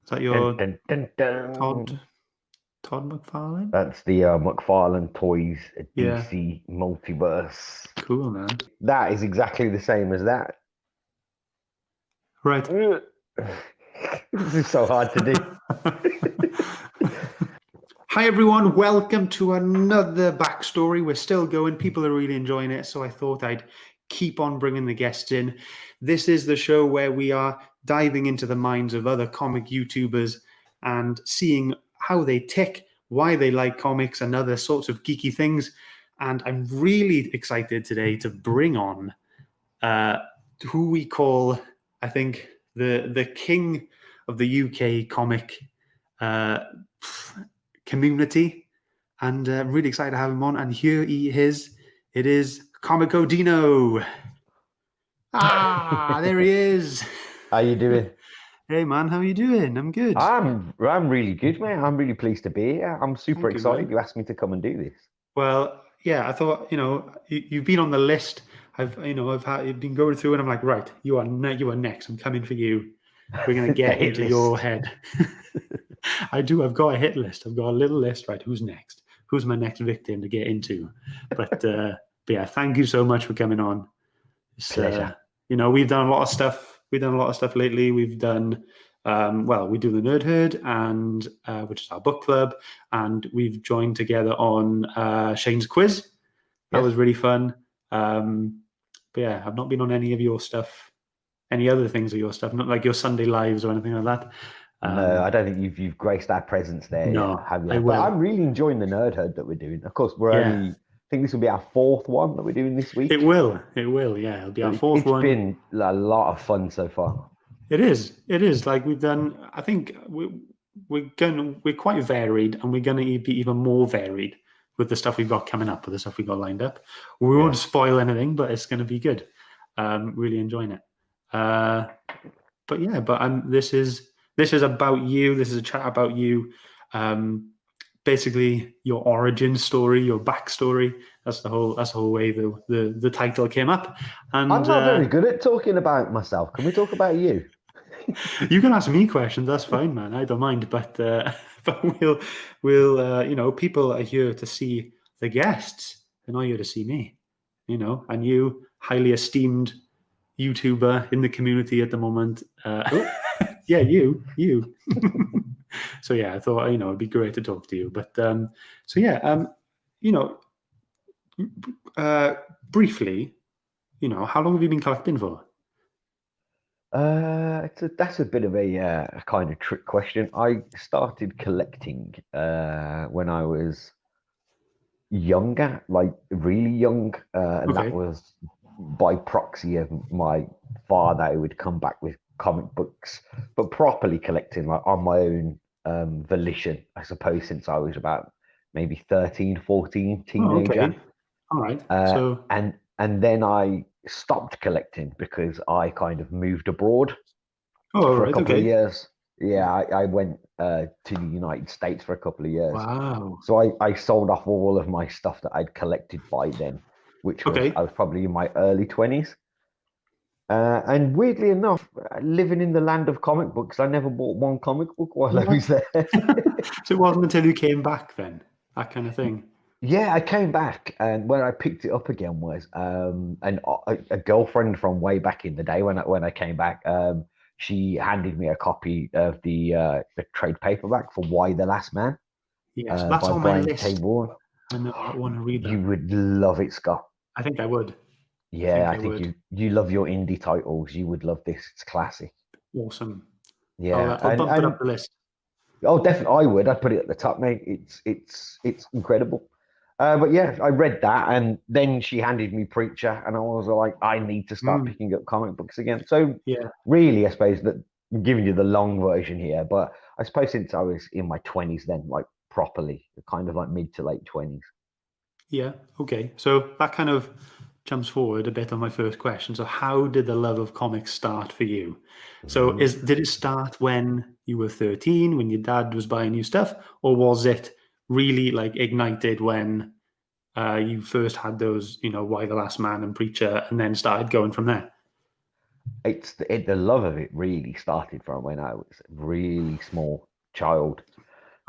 Is that Dun, your dun, dun, dun. Todd McFarlane? That's the McFarlane Toys Yeah, DC multiverse. cool, man. That is exactly the same as that. Right. This is so hard to do. Hi, everyone. Welcome to another backstory. We're still going. People are really enjoying it, so I thought I'd keep on bringing the guests in. This is the show where we are diving into the minds of other comic YouTubers and seeing how they tick, why they like comics, and other sorts of geeky things. And I'm really excited today to bring on who we call, I think, the king of the UK comic uh, community, and I'm really excited to have him on. And here he is. It is Comico Deano. Ah, there he is. How you doing? Hey, man, how are you doing? I'm good. I'm really good, mate. I'm really pleased to be here. I'm super Thank you, excited man. you asked me to come and do this. Well, yeah, I thought, you've been on the list. I've been going through, and I'm like, right, you are next. I'm coming for you. We're gonna The get hit into your list. head. I do. I've got a hit list. I've got a little list. Right, who's next? Who's my next victim to get into? But yeah, thank you so much for coming on. It's, Pleasure. we've done a lot of stuff. We've done a lot of stuff lately. We've done, we do the Nerd Herd, and which is our book club, and we've joined together on Shane's quiz. That Yes. was really fun. But yeah, I've not been on any of your stuff, any other things of your stuff, not like your Sunday lives or anything like that. No, I don't think you've graced our presence there yet, No, have I you? But I'm will. really enjoying the nerd herd that we're doing. Of course, we're Yeah, only. I think this will be our fourth one that we're doing this it week. will. It will. Yeah, it'll be our fourth It's one. been a lot of fun so far. It is. It is. Like we've done. I think we're quite varied, and we're gonna be even more varied with the stuff we've got coming up, with the stuff we've got lined up. We won't Yeah. spoil anything, but it's gonna be good. Really enjoying it. Uh, but yeah, this is about you. This is a chat about you. Um, Basically, your origin story, your backstory. That's the whole way the title came up. I'm And not very good at talking about myself. Can we talk about you? you can ask me questions. That's fine, man. I don't mind. But but people are here to see the guests. They're not here to see me. And you, highly esteemed YouTuber in the community at the moment. Oh, Yeah, you. So yeah, I thought it'd be great to talk to you. But so yeah, you know, uh, briefly, how long have you been collecting for? that's a bit of a kind of trick question. I started collecting when I was younger, like really young, and that Okay, was by proxy of my father who would come back with comic books, but properly collecting like on my own volition, I suppose, since I was about maybe 13, 14, oh, teenager. okay, all right. Uh, So and then I stopped collecting because I kind of moved abroad oh, all for a right, couple of okay. years. Yeah, I went to the United States for a couple of years. Wow. So I sold off all of my stuff that I'd collected by then, which was Okay. I was probably in my early 20s. And weirdly enough, living in the land of comic books, I never bought one comic book while I was What? there. So it wasn't until you came back then, that kind of thing. Yeah, I came back, and when I picked it up again was a girlfriend from way back in the day when I came back. She handed me a copy of the trade paperback for Why the Last Man Yes, that's by on my Brian K. list. Vaughan. I know. I want to read You that. would love it, Scott. I think I would. I Yeah, think I I think would. you love your indie titles. You would love this. It's classy. Awesome. I'll Yeah, uh, I'll bump it up and the list. oh, definitely, I would. I'd put it at the top, mate. It's incredible. But yeah, I read that, and then she handed me Preacher, and I was like, I need to start Mm, picking up comic books again. So yeah. really, I suppose that I'm giving you the long version here, but I suppose since I was in my 20s, then like properly, kind of like mid to late 20s. Yeah. Okay. So that kind of jumps forward a bit on my first question. So how did the love of comics start for you? So Ooh. did it start when you were 13, when your dad was buying you stuff, or was it really like ignited when you first had those, Why the Last Man and Preacher, and then started going from there? The love of it really started from when I was a really small child.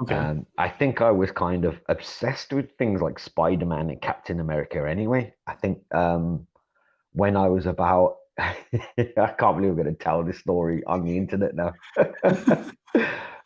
Okay. I think I was kind of obsessed with things like Spider-Man and Captain America anyway. I think when I was about, I can't believe I'm going to tell this story on the internet now.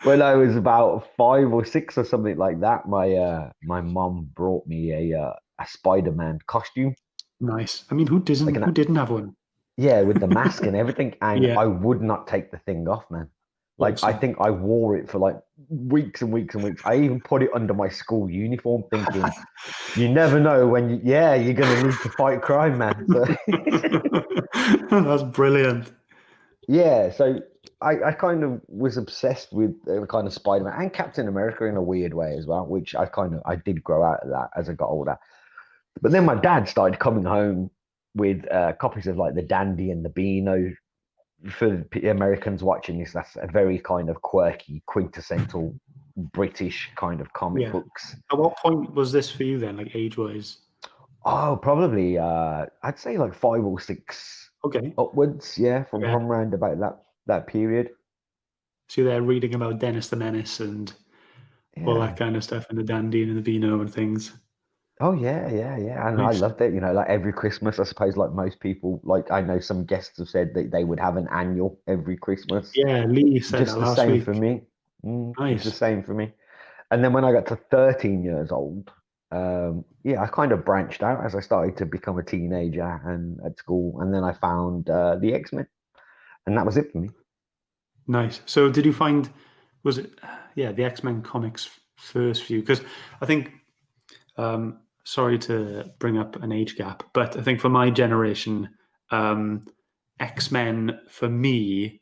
When I was about 5 or 6 or something like that, my mom brought me a Spider-Man costume, Nice. I mean, who like doesn't? an Who didn't have one? yeah, with the mask and everything, and Yeah. I would not take the thing off, man. Like I Awesome. think I wore it for like weeks and weeks and weeks. I even put it under my school uniform, thinking you never know when you're gonna need to fight crime, man. So That's brilliant. yeah, so I kind of was obsessed with kind of Spider-Man and Captain America in a weird way as well, which I did grow out of that as I got older. But then my dad started coming home with copies of like the Dandy and the Beano. For Americans watching this, that's a very kind of quirky, quintessential British kind of comic Yeah. books. At what point was this for you then, like age-wise? Oh, probably I'd say like 5 or 6 Okay. upwards, yeah, Yeah. from around about that period. So you're there reading about Dennis the Menace and all that Yeah. kind of stuff, and the Dandy and the Beano and things. Oh yeah. And I Nice. loved it, like every Christmas, I suppose like most people, like I know some guests have said that they would have an annual every Christmas. Yeah, Lee said that Just the last same for week. me. Just the Nice. same for me. And then when I got to 13 years old, yeah, I kind of branched out as I started to become a teenager and at school. And then I found the X-Men, and that was it for me. Nice. So did you find, was it, yeah, the X-Men comics first for you? Because I think, sorry to bring up an age gap, but I think for my generation, um, X-Men for me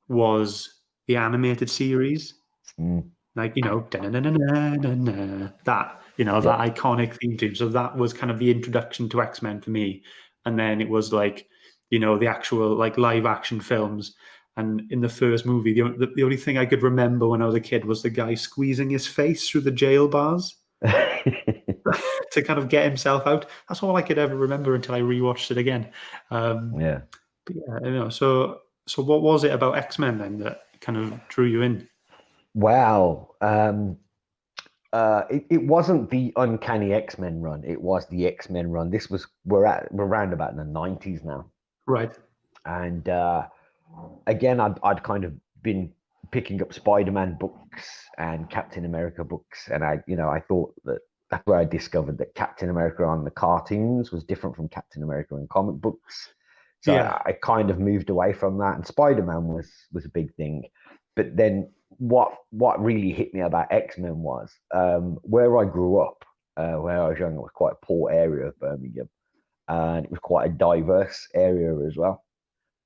was the animated series. Mm, Like, da-na-na-na-na-na, that, yeah. that iconic theme tune. So that was kind of the introduction to X-Men for me. And then it was like, the actual like live action films. And in the first movie, the only thing I could remember when I was a kid was the guy squeezing his face through the jail bars to kind of get himself out. That's all I could ever remember until I rewatched it again. Um, Yeah. but yeah, so what was it about X-Men then that kind of drew you in? Wow. It wasn't the Uncanny X-Men run. It was the X-Men run. We're around about in the 90s now. Right. And again, I'd kind of been picking up Spider-Man books and Captain America books, and I thought that's where I discovered that Captain America on the cartoons was different from Captain America in comic books. So Yeah. I kind of moved away from that, and Spider-Man was a big thing. But then what really hit me about X-Men was where I grew up, where I was young, it was quite a poor area of Birmingham, and it was quite a diverse area as well.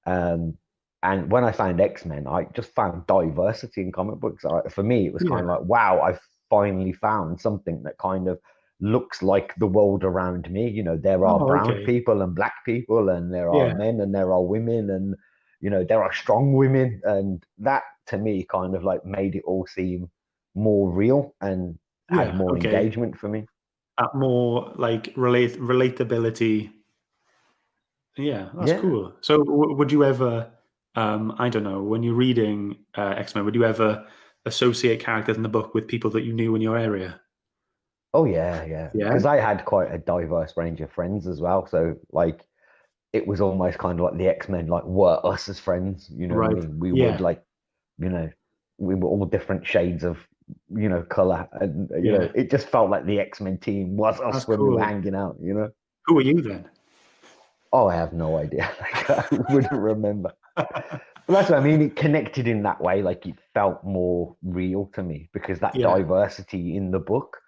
Um, and when I found X-Men, I just found diversity in comic books. For me, it was kind of Yeah. like, wow, I've finally found something that kind of looks like the world around me. There are Oh, brown okay. people and black people, and there are Yeah. men and there are women, and there are strong women, and that to me kind of like made it all seem more real and had Yeah. more Okay. engagement for me. More like relatability. Yeah, that's Yeah. cool. So would you ever, I don't know, when you're reading X-Men, would you ever associate characters in the book with people that you knew in your area? Oh yeah, Yeah. because I had quite a diverse range of friends as well. So like it was almost kind of like the X-Men like were us as friends. You know what I Right. mean? We would Yeah. like, you know, we were all different shades of, color, and Yeah. it just felt like the X-Men team was That's us when we were cool. hanging out. Who are you then? Oh, I have no idea. Like I wouldn't remember. But that's what I mean. It connected in that way. Like it felt more real to me because that Yeah. diversity in the book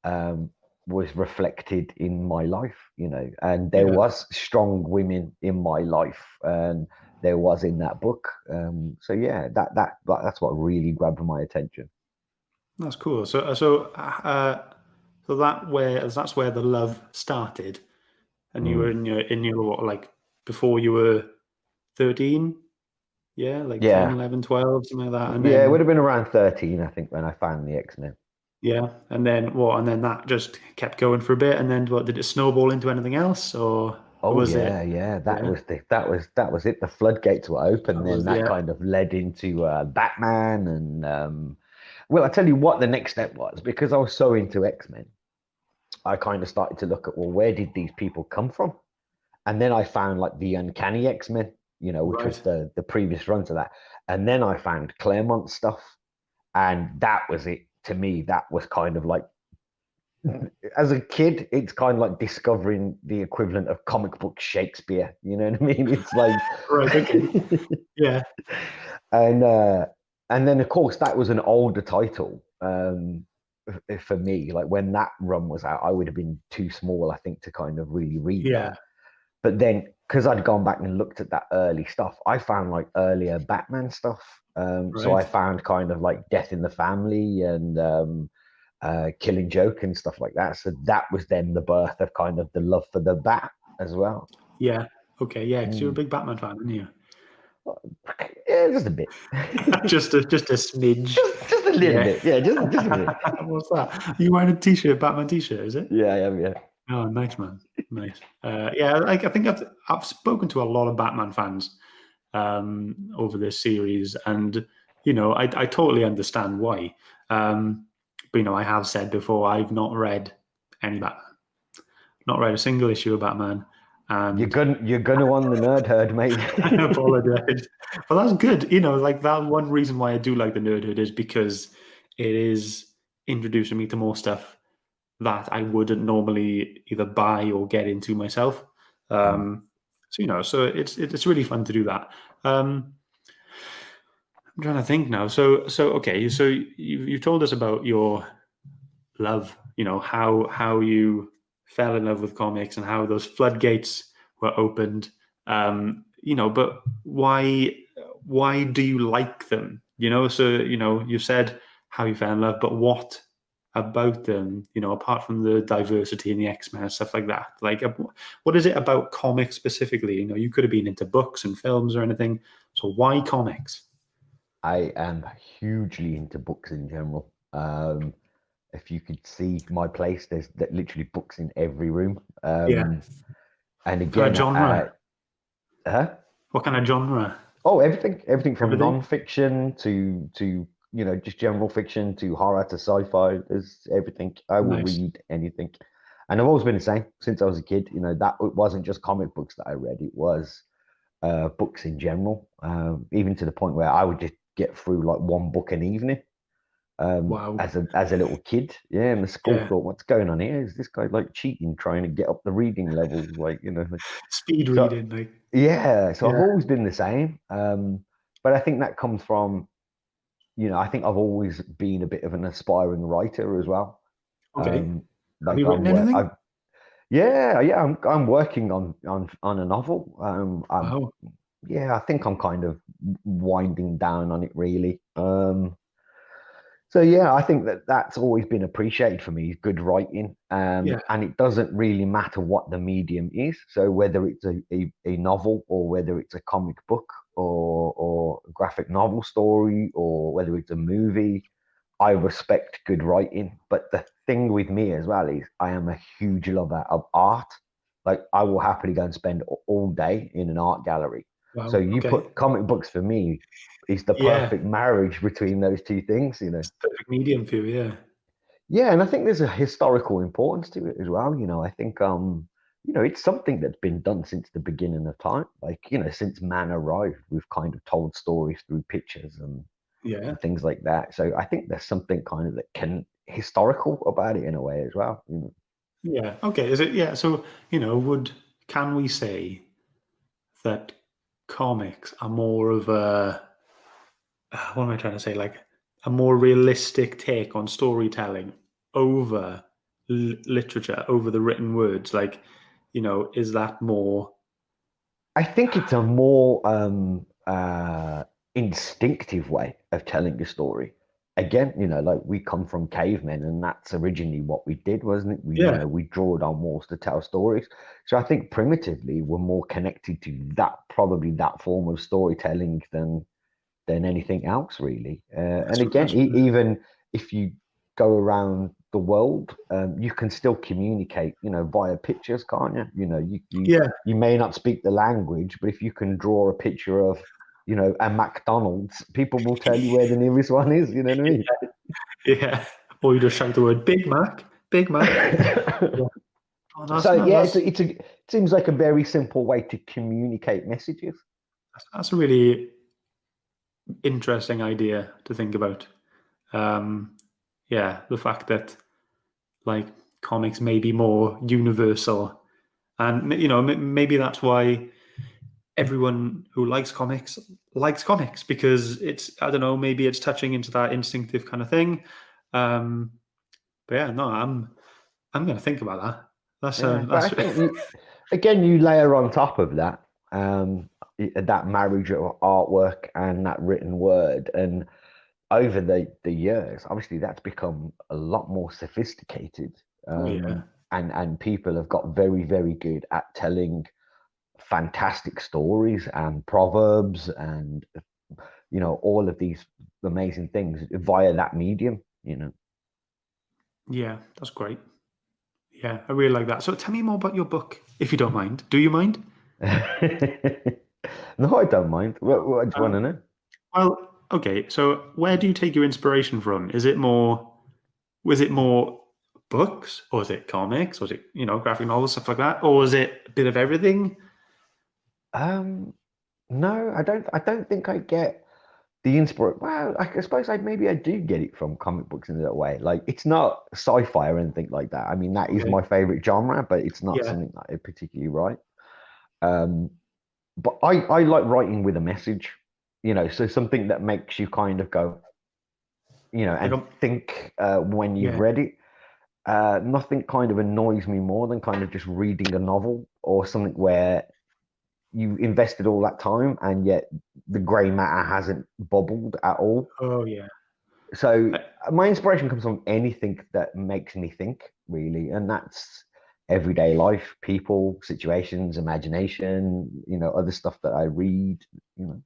um, was reflected in my life, and there Yeah. was strong women in my life, and there was in that book. So yeah, that's what really grabbed my attention. That's cool. So that's where the love started, and you were Mm. in your what, like before you were 13? Yeah, like 10, Yeah, 11, 12, something like that. And yeah, it would then, have been around 13, I think, when I found the X-Men. yeah, and then what? And then that just kept going for a bit. And then what? Did it snowball into anything else? Or, Oh Was it? yeah. That Yeah, was it. The floodgates were open. that Then was that kind of led into Batman, and well, I tell you what, the next step was, because I was so into X-Men. I kind of started to look at, well, where did these people come from? And then I found like the Uncanny X-Men, which was right. the previous run to that. And then I found Claremont stuff, and that was it. To me, that was kind of like, as a kid, it's kind of like discovering the equivalent of comic book Shakespeare. You know what I mean? It's like, Right. Okay. Yeah. and uh, and then of course that was an older title for me. Like when that run was out, I would have been too small, I think, to kind of really read that. Yeah. But then, because I'd gone back and looked at that early stuff, I found like earlier Batman stuff. So I Right. found kind of like Death in the Family and Killing Joke and stuff like that. So that was then the birth of kind of the love for the bat as well. Yeah. Okay. Yeah. Because you're a Mm. big Batman fan, aren't you? Yeah, just a bit. Just a smidge. Just a little Yeah. bit. Yeah, just a bit. What's that? You wearing a t-shirt, Batman t-shirt, is it? Yeah, yeah, yeah. Oh, nice, man. Nice. Yeah, like I think I've spoken to a lot of Batman fans over this series, and I totally understand why. But I have said before, I've not read any Batman, not read a single issue of Batman, and You're gonna on the nerd herd, mate. I apologize. But that's good. Like that one reason why I do like the Nerdhood is because it is introducing me to more stuff that I wouldn't normally either buy or get into myself. Mm. So it's really fun to do that. I'm trying to think now. So okay. So you told us about your love. How you fell in love with comics and how those floodgates were opened. But why do you like them? So you said how you fell in love, but what about them? Apart from the diversity in the X-Men and stuff like that. Like, what is it about comics specifically? You could have been into books and films or anything. So why comics? I am hugely into books in general. If you could see my place, there's literally books in every room. Yeah. And What kind of again, genre? huh? What kind of genre? Oh, everything from Everything. non-fiction to just general fiction to horror to sci-fi. There's everything. I will Nice. read anything, and I've always been the same since I was a kid. That it wasn't just comic books that I read; it was books in general. Even to the point where I would just get through like one book an evening. Wow. As a little kid, yeah, and the school Yeah. thought, "What's going on here? Is this guy like cheating, trying to get up the reading levels?" Like. Speed So reading, like. yeah, so I've Yeah. always been the same. But I think that comes from, I think I've always been a bit of an aspiring writer as well. Okay. Um, Have like you written I anything? yeah, I'm working on a novel. Wow. Yeah, I think I'm kind of winding down on it really. So yeah, I think that's always been appreciated for me, good writing, Yeah. and it doesn't really matter what the medium is. So whether it's a novel or whether it's a comic book or a graphic novel story or whether it's a movie, I respect good writing. But the thing with me as well is I am a huge lover of art. Like I will happily go and spend all day in an art gallery. So Wow. you Okay. put comic books for me is the Yeah. perfect marriage between those two things. It's the perfect medium for you. Yeah. Yeah, and I think there's a historical importance to it as well. I think it's something that's been done since the beginning of time. Like, since man arrived, we've kind of told stories through pictures Yeah. and things like that. So I think there's something kind of that can historical about it in a way as well. Yeah. Okay. Is it? Yeah. So can we say that comics are more of a what am I trying to say? Like a more realistic take on storytelling over literature, over the written words. Like, is that more? I think it's a more instinctive way of telling a story. Again, like we come from cavemen, and that's originally what we did, wasn't it? Yeah. We drawed on walls to tell stories. So I think primitively we're more connected to probably that form of storytelling than anything else, really. And again, That's even if you go around the world, you can still communicate, via pictures, can't you? Yeah, You may not speak the language, but if you can draw a picture of, a McDonald's, people will tell you where the nearest one is. You know what I mean? yeah. Or you just shout the word Big Mac, Big Mac. Yeah. Oh, So no, yeah, it seems like a very simple way to communicate messages. that's a really interesting idea to think about. Um, yeah, the fact that like comics may be more universal, and maybe that's why everyone who likes comics, because it's, I don't know, maybe it's touching into that instinctive kind of thing. Um, but yeah, no, I'm gonna think about that. Yeah, but I That's think you layer on top of that, that marriage of artwork and that written word, and over the years, obviously that's become a lot more sophisticated, oh yeah, and people have got very, very good at telling fantastic stories and proverbs and all of these amazing things via that medium. yeah, that's great. Yeah, I really like that. So tell me more about your book, if you don't mind. Do you mind? No, I don't mind. What do you want Um, to know? well, okay. So where do you take your inspiration from? Was it more books, or is it comics, or is it graphic novels, stuff like that, or is it a bit of everything? Um, no, I don't think I get the inspiration. Well, I suppose I do get it from comic books in that way. Like, it's not sci-fi or anything like that. I mean, that is Okay. my favorite genre, but it's not Yeah. something that I particularly write. Um, but I like writing with a message, so something that makes you kind of go, Like and think, when you've yeah. read it. Nothing kind of annoys me more than kind of just reading a novel or something where you invested all that time and yet the grey matter hasn't bubbled at all. Oh yeah. So I, my inspiration comes from anything that makes me think, really, and that's everyday life, people, situations, imagination, other stuff that I read.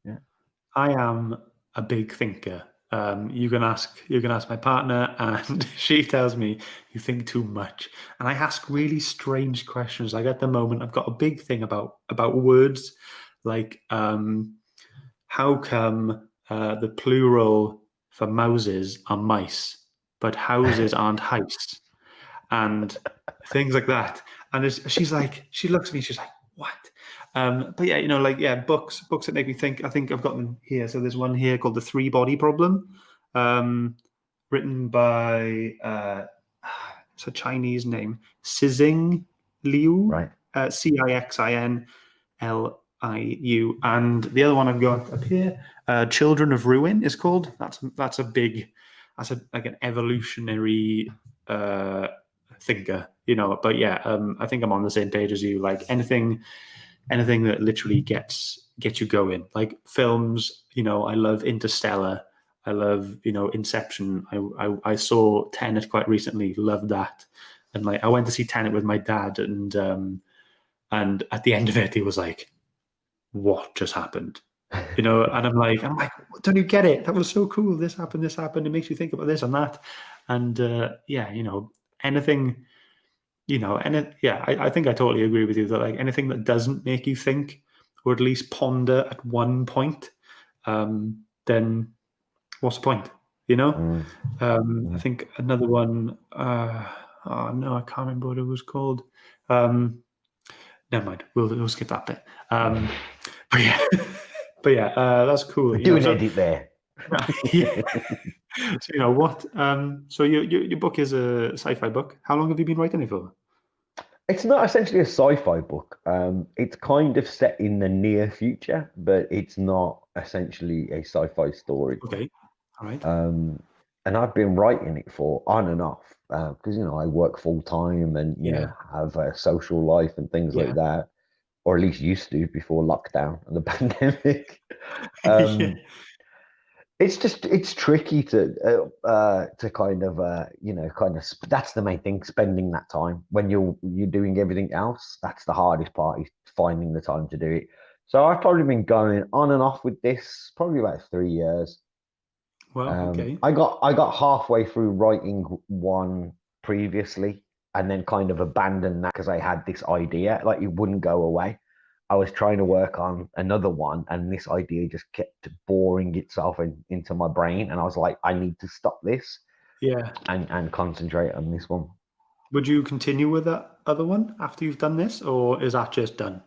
Yeah. I am a big thinker. You can ask my partner, and she tells me you think too much. And I ask really strange questions. Like at the moment, I've got a big thing about words, like how come the plural for mouses are mice, but houses aren't house, and things like that. And she's like, she looks at me, she's like, what? But yeah, books that make me think. I think I've got them here. So there's one here called The Three Body Problem, written by it's a Chinese name, Cixin Liu, Right. Cixinliu, and the other one I've got up here, Children of Ruin, is called. That's a big, that's like an evolutionary thinker, But yeah, I think I'm on the same page as you. Like anything that literally gets you going. Like films, I love Interstellar. I love, Inception. I saw Tenet quite recently. Loved that, and like I went to see Tenet with my dad, and at the end of it, he was like, "What just happened?" And I'm like, don't you get it? That was so cool. This happened. This happened. It makes you think about this and that, and yeah, anything. Yeah, I think I totally agree with you that like anything that doesn't make you think, or at least ponder at one point, then what's the point? Mm, I mm. think another one. Oh no, I can't remember what it was called. Um, Never mind. We'll skip that bit. But yeah, but yeah, that's cool. Do an edit there. Yeah. So what? So your book is a sci-fi book. How long have you been writing it for? It's not essentially a sci-fi book. It's kind of set in the near future, but it's not essentially a sci-fi story. Okay. All right. Um, and I've been writing it for on and off because I work full time and Yeah. have a social life and things like Yeah. that, or at least used to before lockdown and the pandemic. Yeah. Um, it's tricky to kind of that's the main thing, spending that time when you're doing everything else. That's the hardest part, is finding the time to do it. So I've probably been going on and off with this probably about 3 years. Well, okay. I got halfway through writing one previously, and then kind of abandoned that because I had this idea, like it wouldn't go away. I was trying to work on another one, and this idea just kept boring itself into my brain, and I was like, I need to stop this Yeah. and concentrate on this one. Would you continue with that other one after you've done this, or is that just done?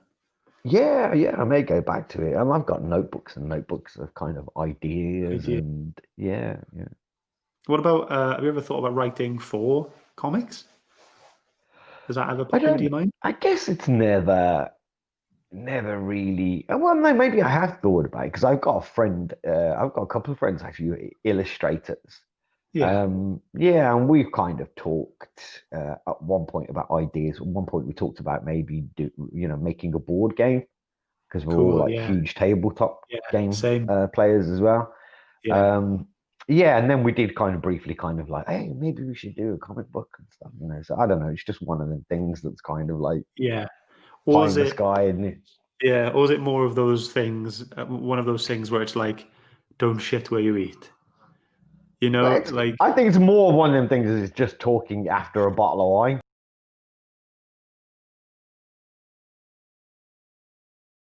Yeah, I may go back to it. And I've got notebooks and notebooks of kind of ideas, Idea. and yeah. What about, have you ever thought about writing for comics? Does that ever I pop into don't. your mind? I guess it's never really. Well, no, maybe I have thought about it because I've got a friend. I've got a couple of friends actually, illustrators. Yeah. Yeah, and we've kind of talked at one point about ideas. At one point, we talked about maybe making a board game because we're all Cool. like Yeah. huge tabletop Yeah. game Same. players as well. Yeah. Um, yeah, and then we did kind of briefly, kind of like, hey, maybe we should do a comic book and stuff. So I don't know. It's just one of the things that's kind of like Yeah. Or pie is in the it, sky, and yeah, or is it more of those things, one of those things where it's like, don't shit where you eat? You well, know, like, I think it's more one of them things is just talking after a bottle of wine.